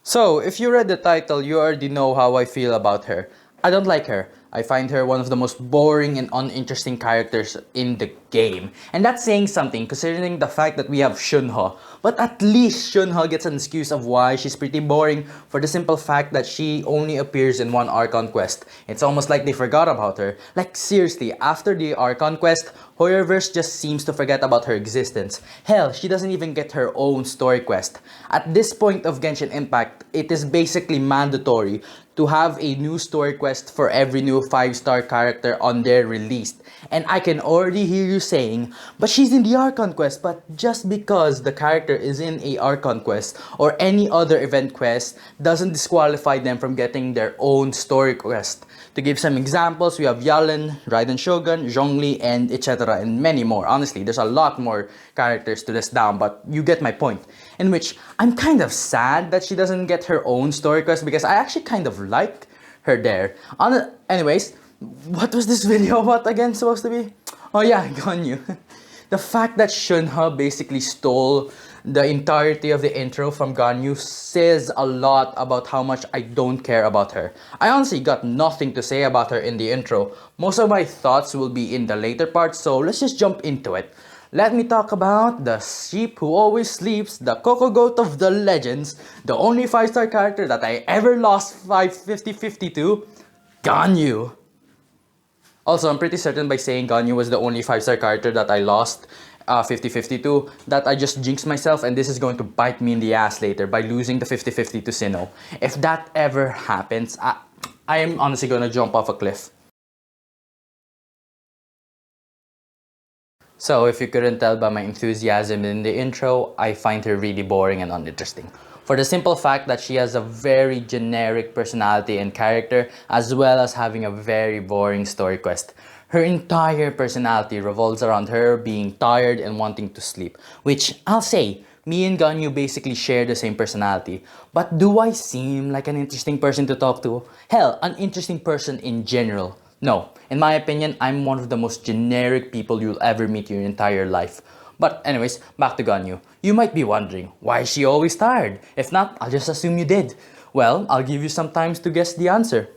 So, if you read the title, you already know how I feel about her. I don't like her. I find her one of the most boring and uninteresting characters in the game. And that's saying something considering the fact that we have Shunho. But at least Shunho gets an excuse of why she's pretty boring for the simple fact that she only appears in one Archon quest. It's almost like they forgot about her. Like seriously, after the Archon quest, Hoyoverse just seems to forget about her existence. Hell, she doesn't even get her own story quest. At this point of Genshin Impact, it is basically mandatory to have a new story quest for every new 5-star character on their release. And I can already hear you saying, but she's in the Archon quest, but just because the character is in a Archon quest or any other event quest doesn't disqualify them from getting their own story quest. To give some examples, we have Yalen, Raiden Shogun, Zhongli, and etc. and many more. Honestly, there's a lot more characters to list down, but you get my point. In which I'm kind of sad that she doesn't get her own story quest because I actually kind of like her there. Anyways, what was this video about again supposed to be? Oh yeah, Ganyu. The fact that Shunha basically stole the entirety of the intro from Ganyu says a lot about how much I don't care about her. I honestly got nothing to say about her in the intro. Most of my thoughts will be in the later part, so let's just jump into it. Let me talk about the sheep who always sleeps, the Coco Goat of the legends, the only 5-star character that I ever lost 550 to, Ganyu. Also, I'm pretty certain by saying Ganyu was the only 5-star character that I lost 50-50 to, that I just jinxed myself and this is going to bite me in the ass later by losing the 50-50 to Sinnoh. If that ever happens, I am honestly gonna jump off a cliff. So, if you couldn't tell by my enthusiasm in the intro, I find her really boring and uninteresting. For the simple fact that she has a very generic personality and character, as well as having a very boring story quest. Her entire personality revolves around her being tired and wanting to sleep, which I'll say, me and Ganyu basically share the same personality. But do I seem like an interesting person to talk to? Hell, an interesting person in general. No, in my opinion, I'm one of the most generic people you'll ever meet in your entire life. But anyways, back to Ganyu. You might be wondering, why is she always tired? If not, I'll just assume you did. Well, I'll give you some time to guess the answer.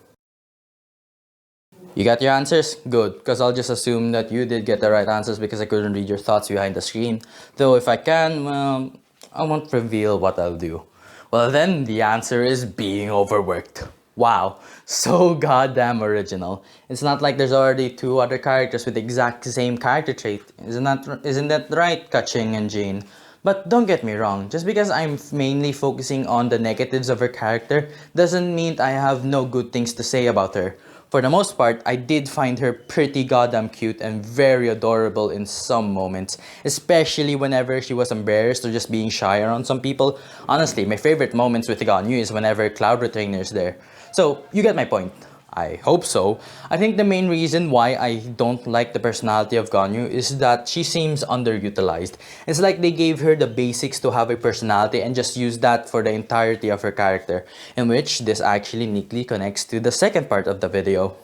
You got your answers? Good, because I'll just assume that you did get the right answers because I couldn't read your thoughts behind the screen. Though if I can, well, I won't reveal what I'll do. Well then, the answer is being overworked. Wow, so goddamn original. It's not like there's already 2 other characters with the exact same character trait. Isn't that right, Kaching and Jane? But don't get me wrong, just because I'm mainly focusing on the negatives of her character doesn't mean I have no good things to say about her. For the most part, I did find her pretty goddamn cute and very adorable in some moments, especially whenever she was embarrassed or just being shy around some people. Honestly, my favorite moments with Ganyu is whenever Cloud Retainer is there. So, you get my point. I hope so. I think the main reason why I don't like the personality of Ganyu is that she seems underutilized. It's like they gave her the basics to have a personality and just used that for the entirety of her character, in which this actually neatly connects to the second part of the video.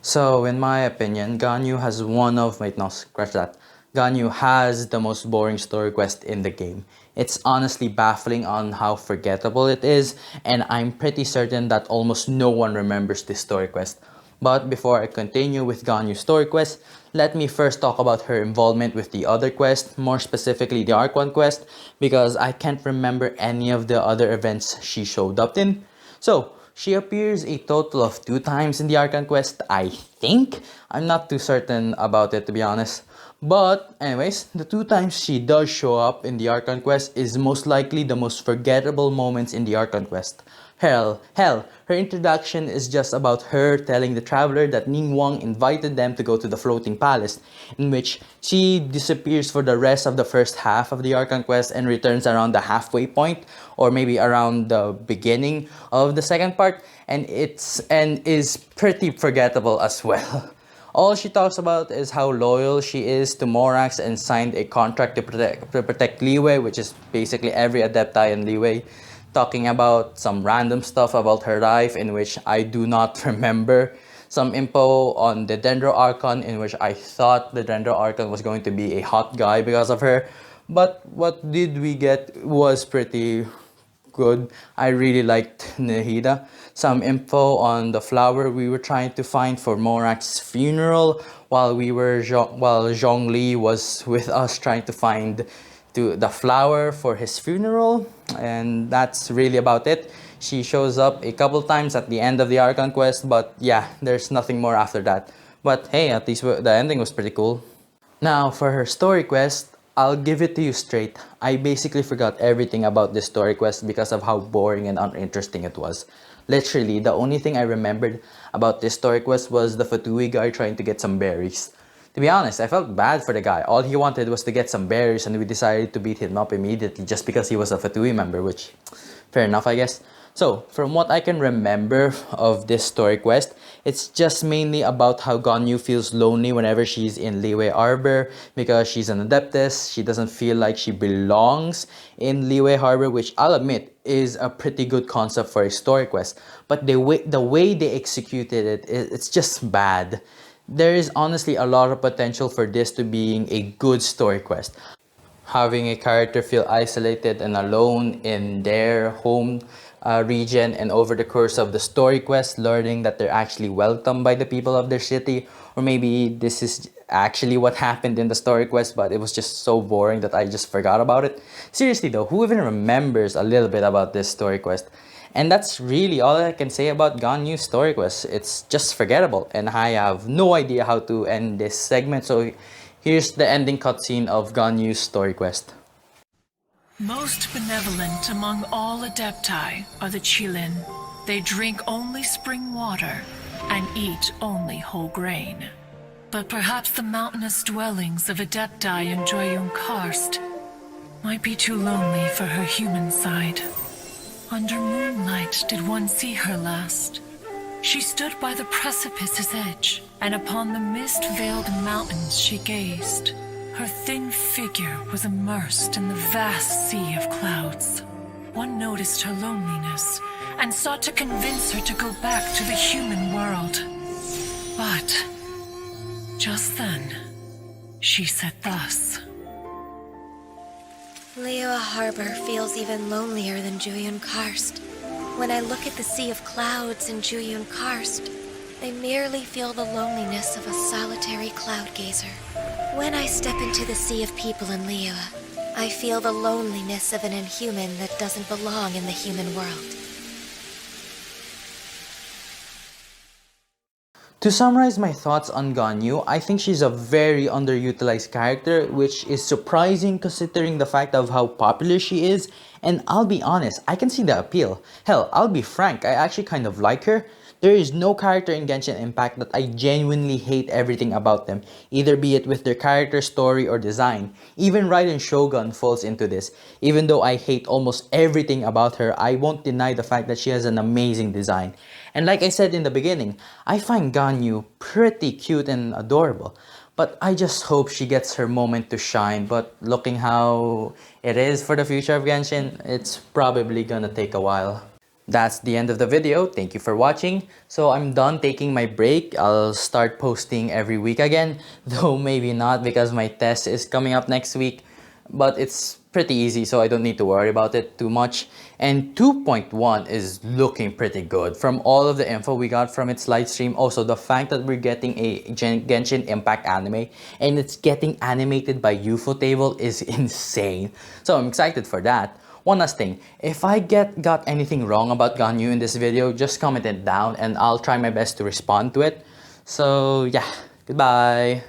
So, in my opinion, Ganyu has one of... Wait, no, scratch that. Ganyu has the most boring story quest in the game. It's honestly baffling on how forgettable it is, and I'm pretty certain that almost no one remembers this story quest. But before I continue with Ganyu's story quest, let me first talk about her involvement with the other quest, more specifically the Arc 1 quest, because I can't remember any of the other events she showed up in. So, she appears a total of 2 times in the Arc 1 quest, I think? I'm not too certain about it, to be honest. But anyways, the 2 times she does show up in the Archon quest is most likely the most forgettable moments in the Archon quest. Hell, her introduction is just about her telling the traveler that Ning Wang invited them to go to the floating palace, in which she disappears for the rest of the first half of the Archon quest and returns around the halfway point, or maybe around the beginning of the second part, and is pretty forgettable as well. All she talks about is how loyal she is to Morax and signed a contract to protect Liyue, which is basically every Adepti in Liyue, talking about some random stuff about her life in which I do not remember, some info on the Dendro Archon in which I thought the Dendro Archon was going to be a hot guy because of her, But what did we get was pretty good. I really liked Nahida. Some info on the flower we were trying to find for Morak's funeral while while Zhongli was with us trying to find the flower for his funeral, and that's really about it. She shows up a couple times at the end of the Archon quest, but yeah, there's nothing more after that. But hey, at least the ending was pretty cool. Now, for her story quest, I'll give it to you straight. I basically forgot everything about this story quest because of how boring and uninteresting it was. Literally, the only thing I remembered about this story quest was the Fatui guy trying to get some berries. To be honest, I felt bad for the guy. All he wanted was to get some berries, and we decided to beat him up immediately just because he was a Fatui member, which, fair enough, I guess. So, from what I can remember of this story quest, it's just mainly about how Ganyu feels lonely whenever she's in Liyue Harbor because she's an adeptess. She doesn't feel like she belongs in Liyue Harbor, which I'll admit is a pretty good concept for a story quest. But the way they executed it, it's just bad. There is honestly a lot of potential for this to being a good story quest. Having a character feel isolated and alone in their home region, and over the course of the story quest learning that they're actually welcomed by the people of their city, or maybe this is actually what happened in the story quest but it was just so boring that I just forgot about it. Seriously though, who even remembers a little bit about this story quest? And that's really all I can say about Ganyu's story quest. It's just forgettable, and I have no idea how to end this segment, so here's the ending cutscene of Ganyu's story quest. Most benevolent among all Adepti are the Qilin. They drink only spring water and eat only whole grain. But perhaps the mountainous dwellings of Adepti in Joyun Karst might be too lonely for her human side. Under moonlight did one see her last. She stood by the precipice's edge, and upon the mist-veiled mountains she gazed. Her thin figure was immersed in the vast sea of clouds. One noticed her loneliness and sought to convince her to go back to the human world. But just then, she said thus. Liyue Harbor feels even lonelier than Joyun Karst. When I look at the sea of clouds in Joyun Karst, I merely feel the loneliness of a solitary cloud gazer. When I step into the sea of people in Liyue, I feel the loneliness of an inhuman that doesn't belong in the human world. To summarize my thoughts on Ganyu, I think she's a very underutilized character, which is surprising considering the fact of how popular she is, and I'll be honest, I can see the appeal. Hell, I'll be frank, I actually kind of like her. There is no character in Genshin Impact that I genuinely hate everything about them, either be it with their character, story, or design. Even Raiden Shogun falls into this. Even though I hate almost everything about her, I won't deny the fact that she has an amazing design. And like I said in the beginning, I find Ganyu pretty cute and adorable. But I just hope she gets her moment to shine. But looking how it is for the future of Genshin, it's probably gonna take a while. That's the end of the video. Thank you for watching. So I'm done taking my break. I'll start posting every week again, though maybe not because my test is coming up next week. But it's pretty easy, so I don't need to worry about it too much. And 2.1 is looking pretty good from all of the info we got from its live stream. Also, the fact that we're getting a Genshin Impact anime and it's getting animated by Ufotable is insane. So I'm excited for that. One last thing, if I got anything wrong about Ganyu in this video, just comment it down and I'll try my best to respond to it. So yeah, goodbye.